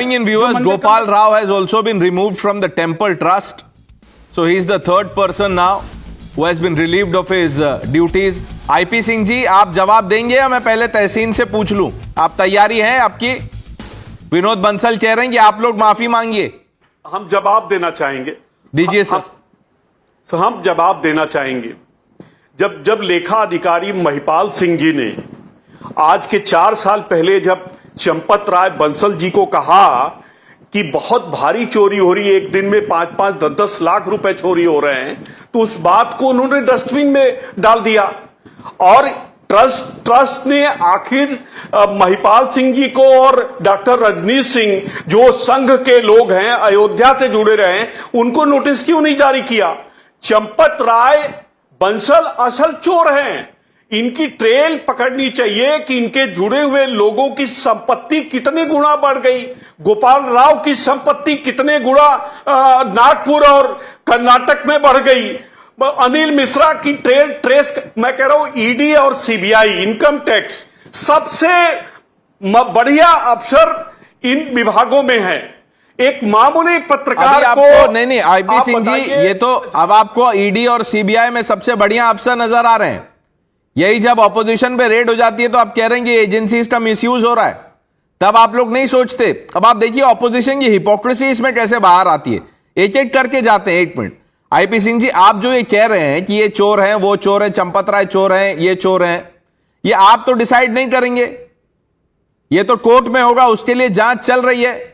Showing in viewers, Gopal Rao has also been removed from the temple trust. So he is the third person now who has been relieved of his duties. IP Singh ji, आप जवाब देंगे या मैं पहले तहसीन से पूछ लूं? आप तैयारी है आपकी? विनोद बंसल कह रहे हैं कि आप लोग माफी मांगिए। हम जवाब देना चाहेंगे। दीजिए सर। हम जवाब देना चाहेंगे। जब लेखा अधिकारी महिपाल सिंह जी ने आज के 4 साल पहले जब चंपत राय बंसल जी को कहा कि बहुत भारी चोरी हो रही है, एक दिन में 5-5, 10-10 लाख रुपए चोरी हो रहे हैं, तो उस बात को उन्होंने डस्टबिन में डाल दिया और ट्रस्ट ने आखिर महिपाल सिंह जी को और डॉक्टर रजनीश सिंह जो संघ के लोग हैं, अयोध्या से जुड़े रहे हैं, उनको नोटिस क्यों नहीं जारी किया? चंपत राय बंसल असल चोर हैं, इनकी ट्रेल पकड़नी चाहिए कि इनके जुड़े हुए लोगों की संपत्ति कितने गुना बढ़ गई। गोपाल राव की संपत्ति कितने गुना नागपुर और कर्नाटक में बढ़ गई। अनिल मिश्रा की ट्रेस मैं कह रहा हूं, ईडी और सीबीआई, इनकम टैक्स, सबसे बढ़िया अफसर इन विभागों में है। एक मामूली पत्रकार को नहीं आईपी सिंह जी, ये तो अब आपको ईडी और सीबीआई में सबसे बढ़िया अफसर नजर आ रहे हैं। यही जब ऑपोजिशन पे रेड हो जाती है तो आप कह रहे हैं कि एजेंसीज का मिसयूज हो रहा है, तब आप लोग नहीं सोचते। अब आप देखिए ऑपोजिशन की हिपोक्रेसी इसमें कैसे बाहर आती है, एक एक करके जाते हैं। एक मिनट आईपी सिंह जी, आप जो ये कह रहे हैं कि ये चोर हैं, वो चोर है, चंपत राय चोर हैं, ये चोर हैं, ये आप तो डिसाइड नहीं करेंगे, ये तो कोर्ट में होगा, उसके लिए जांच चल रही है।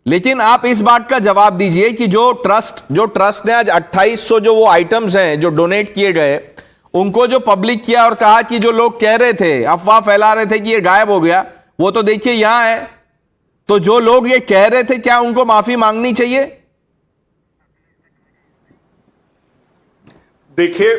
लेकिन आप इस बात का जवाब दीजिए कि जो ट्रस्ट ने आज 2800 जो वो आइटम्स हैं जो डोनेट किए गए, उनको जो पब्लिक किया और कहा कि जो लोग कह रहे थे, अफवाह फैला रहे थे कि ये गायब हो गया, वो तो देखिए यहां है। तो जो लोग ये कह रहे थे, क्या उनको माफी मांगनी चाहिए? देखिए,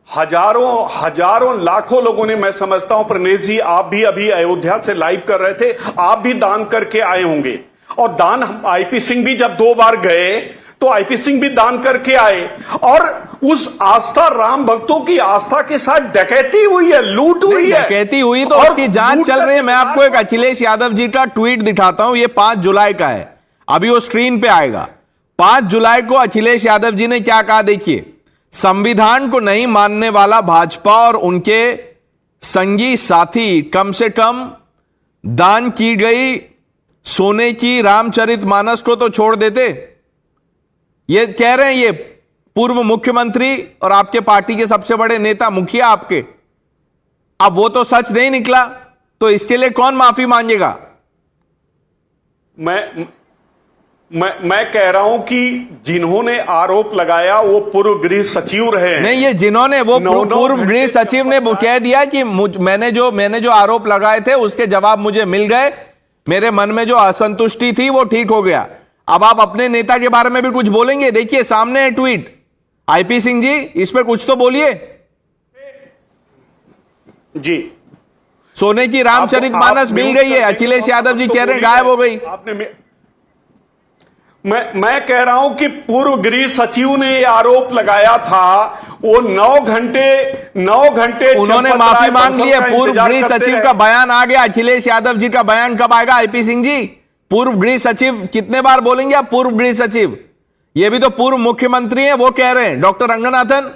हजारों लाखों लोगों ने, मैं समझता हूं प्रणेश जी, आप भी अभी अयोध्या से लाइव कर रहे थे, आप भी दान करके आए होंगे। और दान आईपी सिंह भी जब 2 बार गए तो आईपी सिंह भी दान करके आए, और उस आस्था, राम भक्तों की आस्था के साथ डकैती हुई है, लूट हुई है। डकैती हुई तो उसकी जांच चल रही है। मैं आपको एक अखिलेश यादव जी का ट्वीट दिखाता हूं, ये 5 जुलाई का है, अभी वो स्क्रीन पे आएगा। 5 जुलाई को अखिलेश यादव जी ने क्या कहा, देखिए। संविधान को नहीं मानने वाला भाजपा और उनके संगी साथी कम से कम दान की गई सोने की रामचरितमानस को तो छोड़ देते। ये कह रहे हैं ये पूर्व मुख्यमंत्री और आपके पार्टी के सबसे बड़े नेता, मुखिया आपके। अब वो तो सच नहीं निकला, तो इसके लिए कौन माफी मांगेगा? मैं कह रहा हूं कि जिन्होंने आरोप लगाया वो पूर्व गृह सचिव रहे हैं। नहीं, ये जिन्होंने, वो पूर्व गृह सचिव ने कह दिया कि मैंने जो आरोप लगाए थे उसके जवाब मुझे मिल गए, मेरे मन में जो असंतुष्टि थी वो ठीक हो गया। अब आप अपने नेता के बारे में भी कुछ बोलेंगे? देखिए सामने है ट्वीट। आईपी सिंह जी, इस पे कुछ तो बोलिए जी। सोने की रामचरितमानस मिल गई है, अखिलेश यादव जी कह रहे हैं गायब हो गई। मैं कह रहा हूं कि पूर्व गृह सचिव ने ये आरोप लगाया था, वो 9 घंटे उन्होंने माफी मांग ली है। पूर्व गृह सचिव का बयान आ गया, अखिलेश यादव जी का बयान कब आएगा? आईपी सिंह जी, पूर्व गृह सचिव कितने बार बोलेंगे आप? पूर्व गृह सचिव, ये भी तो पूर्व मुख्यमंत्री हैं, वो कह रहे हैं। Doctor Ranganathan,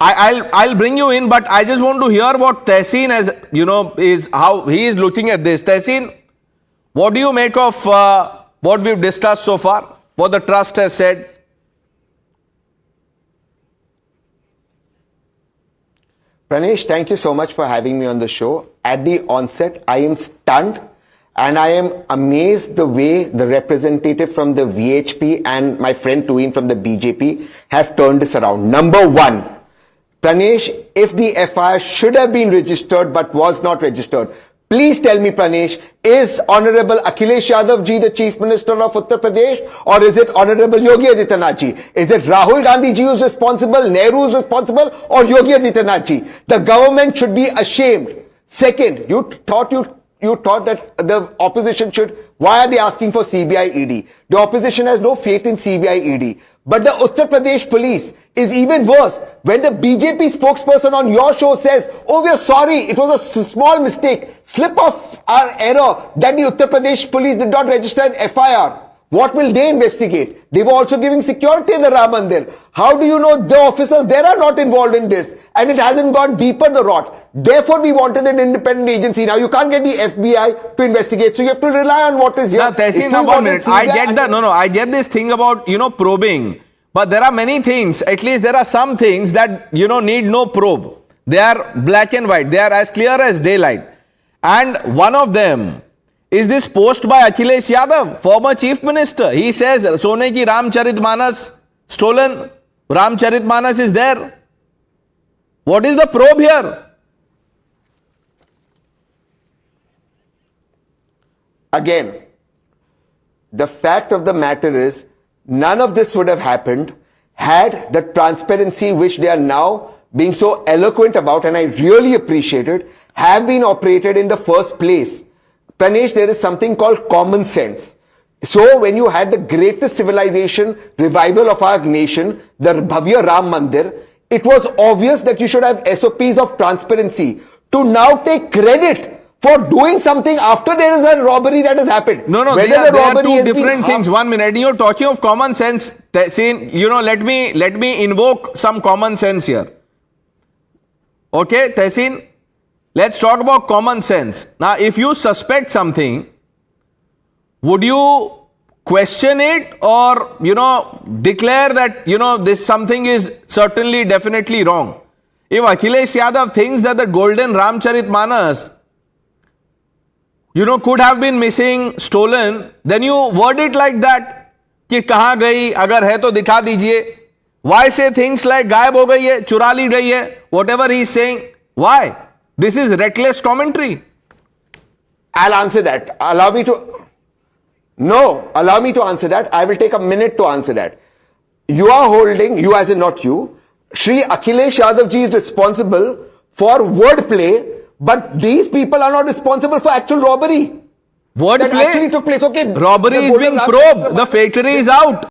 I'll bring you in, but I just want to hear what Tehseen has, is how he is looking at this. Tehseen, what do you make of what we've discussed so far, what the trust has said? Pranesh, thank you so much for having me on the show. At the onset, I am stunned and I am amazed the way the representative from the VHP and my friend Tuin from the BJP have turned this around. Number one, Pranesh, if the FIR should have been registered but was not registered, please tell me, Pranesh, is Honorable Akhilesh Yadav ji the Chief Minister of Uttar Pradesh, or is it Honorable Yogi Adityanath ji? Is it Rahul Gandhi ji who's responsible, Nehru is responsible, or Yogi Adityanath ji? The government should be ashamed. Second, you thought that the opposition should, why are they asking for CBI ED? The opposition has no faith in CBI ED. But the Uttar Pradesh police is even worse. When the BJP spokesperson on your show says, oh, we are sorry, it was a small mistake, slip of our error that the Uttar Pradesh police did not register an FIR. What will they investigate? They were also giving security in the Ram Mandir. How do you know the officers there are not involved in this? And it hasn't gone deeper the rot. Therefore, we wanted an independent agency. Now, you can't get the FBI to investigate. So, you have to rely on what is here. Now, Tehseen, now 1 minute. I get that. No, I get this thing about, probing. But there are many things, at least there are some things that, need no probe. They are black and white. They are as clear as daylight. And one of them is this post by Akhilesh Yadav, former chief minister. He says, Sone ki Ramcharitmanas stolen. Ramcharitmanas is there. What is the probe here? Again, the fact of the matter is, none of this would have happened had the transparency which they are now being so eloquent about, and I really appreciate it, have been operated in the first place. Pranesh, there is something called common sense. So when you had the greatest civilization revival of our nation, the Bhavya Ram Mandir, it was obvious that you should have SOPs of transparency. To now take credit for doing something after there is a robbery that has happened. No, they are two different things. 1 minute. You're talking of common sense. Tehseen, let me invoke some common sense here. Okay, Tehseen? Let's talk about common sense. Now, if you suspect something, would you question it or, declare that, this something is certainly, definitely wrong? If Akhilesh Yadav thinks that the golden Ramcharitmanas, could have been missing, stolen, then you word it like that. कि कहाँ गई, अगर है तो दिखा दीजिए. Why say things like गायब हो गई है, चुरा ली गई है, whatever he is saying? Why? This is reckless commentary. I'll answer that. Allow me to answer that. I will take a minute to answer that. You are holding, you as in not you, Shri Akhilesh Yadav ji is responsible for wordplay, but these people are not responsible for actual robbery. Wordplay? That actually took place. Okay. Robbery is being probed. The factory is out.